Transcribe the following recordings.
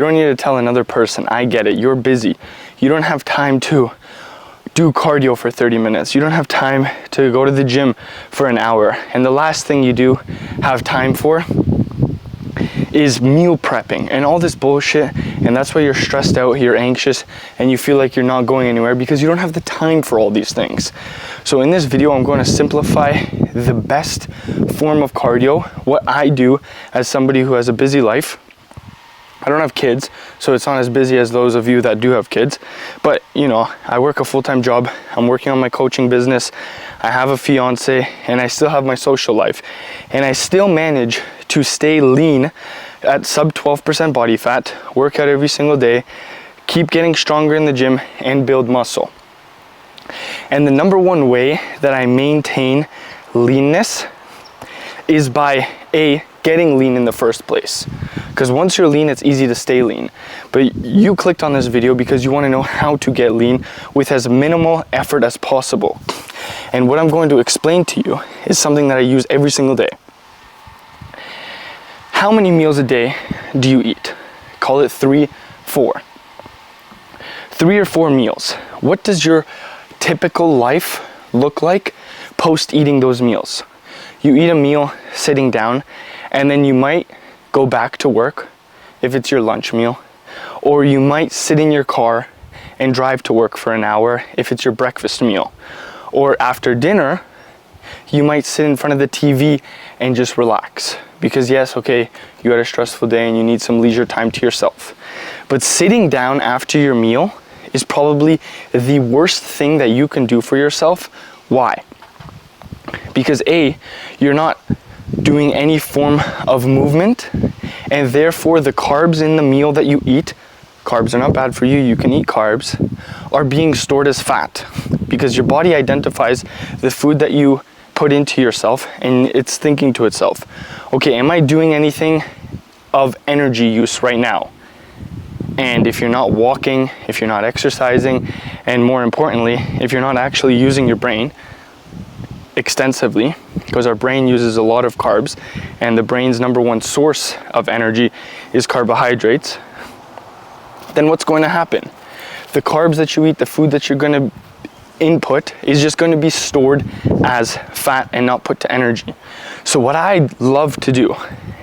You don't need to tell another person, I get it, you're busy. You don't have time to do cardio for 30 minutes. You don't have time to go to the gym for an hour. And the last thing you do have time for is meal prepping and all this bullshit. And that's why you're stressed out, you're anxious, and you feel like you're not going anywhere because you don't have the time for all these things. So in this video, I'm going to simplify the best form of cardio, what I do as somebody who has a busy life. I don't have kids, so it's not as busy as those of you that do have kids. But, you know, I work a full-time job. I'm working on my coaching business. I have a fiance, and I still have my social life. And I still manage to stay lean at sub 12% body fat, work out every single day, keep getting stronger in the gym, and build muscle. And the number one way that I maintain leanness is by getting lean in the first place. Because once you're lean, it's easy to stay lean. But you clicked on this video because you want to know how to get lean with as minimal effort as possible. And what I'm going to explain to you is something that I use every single day. How many meals a day do you eat? Call it 3, 4. 3 or 4 meals. What does your typical life look like post eating those meals? You eat a meal sitting down, and then you might go back to work if it's your lunch meal, or you might sit in your car and drive to work for an hour if it's your breakfast meal, or after dinner you might sit in front of the TV and just relax because yes, okay, you had a stressful day and you need some leisure time to yourself. But sitting down after your meal is probably the worst thing that you can do for yourself. Why? Because you're not doing any form of movement, and therefore the carbs in the meal that you eat, carbs are not bad for you, you can eat carbs, are being stored as fat because your body identifies the food that you put into yourself and it's thinking to itself, okay, am I doing anything of energy use right now? And if you're not walking, if you're not exercising, and more importantly, if you're not actually using your brain extensively, because our brain uses a lot of carbs and the brain's number one source of energy is carbohydrates, then what's going to happen? The carbs that you eat, the food that you're going to input is just going to be stored as fat and not put to energy. So what I love to do,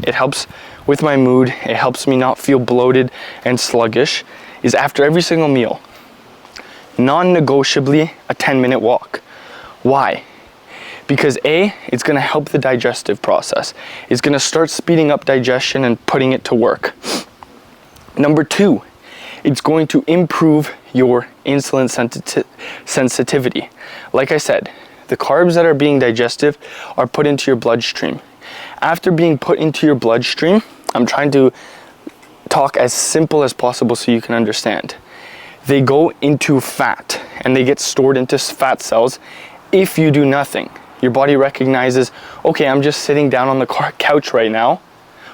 it helps with my mood, it helps me not feel bloated and sluggish, is after every single meal, non-negotiably a 10-minute walk. Why? Because it's going to help the digestive process. It's going to start speeding up digestion and putting it to work. Number 2, it's going to improve your insulin sensitivity. Like I said, the carbs that are being digested are put into your bloodstream. After being put into your bloodstream, I'm trying to talk as simple as possible so you can understand. They go into fat and they get stored into fat cells if you do nothing. Your body recognizes, okay, I'm just sitting down on the couch right now,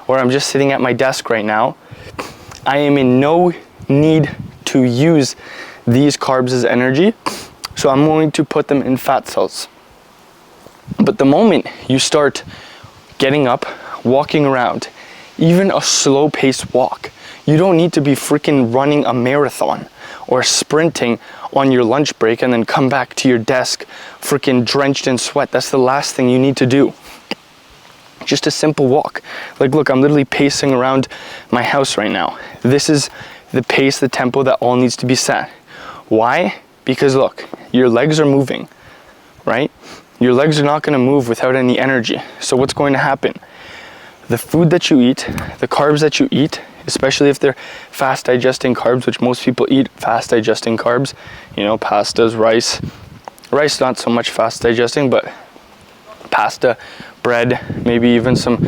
or I'm just sitting at my desk right now. I am in no need to use these carbs as energy, so I'm going to put them in fat cells. But the moment you start getting up, walking around, even a slow-paced walk, you don't need to be freaking running a marathon or sprinting on your lunch break and then come back to your desk freaking drenched in sweat. That's the last thing you need to do. Just a simple walk. Like, look, I'm literally pacing around my house right now. This is the pace, the tempo that all needs to be set. Why? Because look, your legs are moving, right? Your legs are not going to move without any energy. So what's going to happen? The food that you eat, the carbs that you eat, especially if they're fast digesting carbs, which most people eat fast digesting carbs, you know, pastas, rice not so much fast digesting, but pasta, bread, maybe even some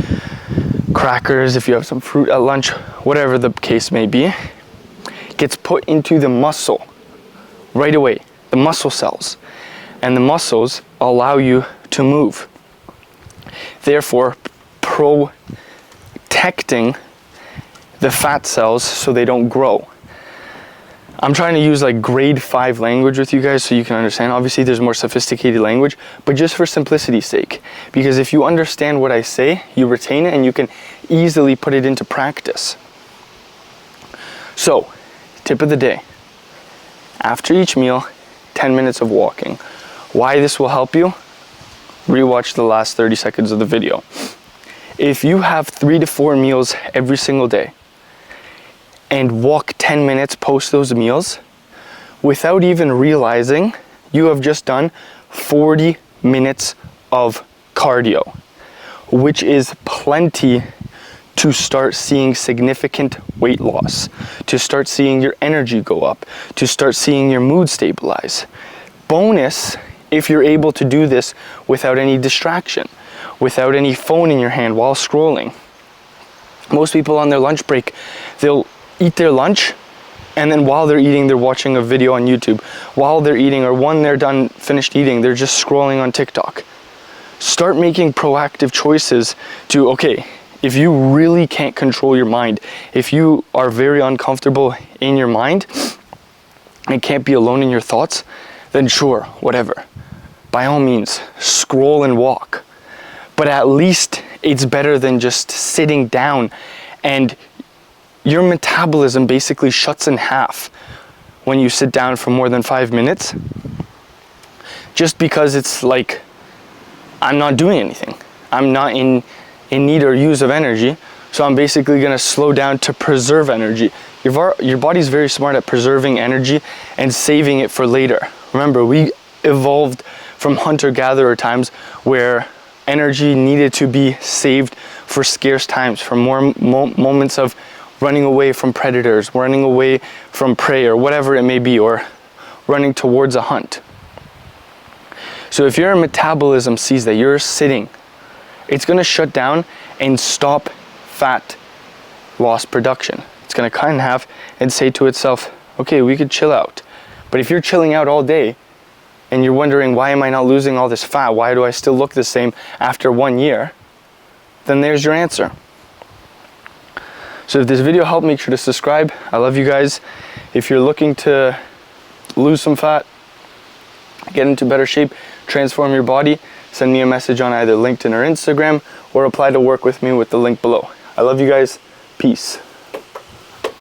crackers if you have some fruit at lunch, whatever the case may be, gets put into the muscle right away, the muscle cells, and the muscles allow you to move, therefore protecting the fat cells so they don't grow. I'm trying to use like grade 5 language with you guys so you can understand. Obviously there's more sophisticated language, but just for simplicity's sake, because if you understand what I say, you retain it and you can easily put it into practice. So, tip of the day. After each meal, 10 minutes of walking. Why this will help you? Rewatch the last 30 seconds of the video. If you have 3 to 4 meals every single day and walk 10 minutes post those meals, without even realizing, you have just done 40 minutes of cardio, which is plenty to start seeing significant weight loss, to start seeing your energy go up, to start seeing your mood stabilize. Bonus, if you're able to do this without any distraction, without any phone in your hand while scrolling. Most people on their lunch break, they'll eat their lunch, and then while they're eating, they're watching a video on YouTube. While they're eating, or when they're done, finished eating, they're just scrolling on TikTok. Start making proactive choices to, okay, if you really can't control your mind, if you are very uncomfortable in your mind and can't be alone in your thoughts, then sure, whatever. By all means, scroll and walk. But at least it's better than just sitting down and your metabolism basically shuts in half when you sit down for more than 5 minutes. Just because it's like, I'm not doing anything. I'm not in need or use of energy. So I'm basically gonna slow down to preserve energy. Your body's very smart at preserving energy and saving it for later. Remember, we evolved from hunter-gatherer times where energy needed to be saved for scarce times, for more moments of running away from predators, running away from prey, or whatever it may be, or running towards a hunt. So if your metabolism sees that you're sitting, it's going to shut down and stop fat loss production. It's going to cut in half and say to itself, okay, we could chill out. But if you're chilling out all day and you're wondering, why am I not losing all this fat? Why do I still look the same after 1 year? Then there's your answer. So if this video helped, make sure to subscribe. I love you guys. If you're looking to lose some fat, get into better shape, transform your body, send me a message on either LinkedIn or Instagram, or apply to work with me with the link below. I love you guys. Peace.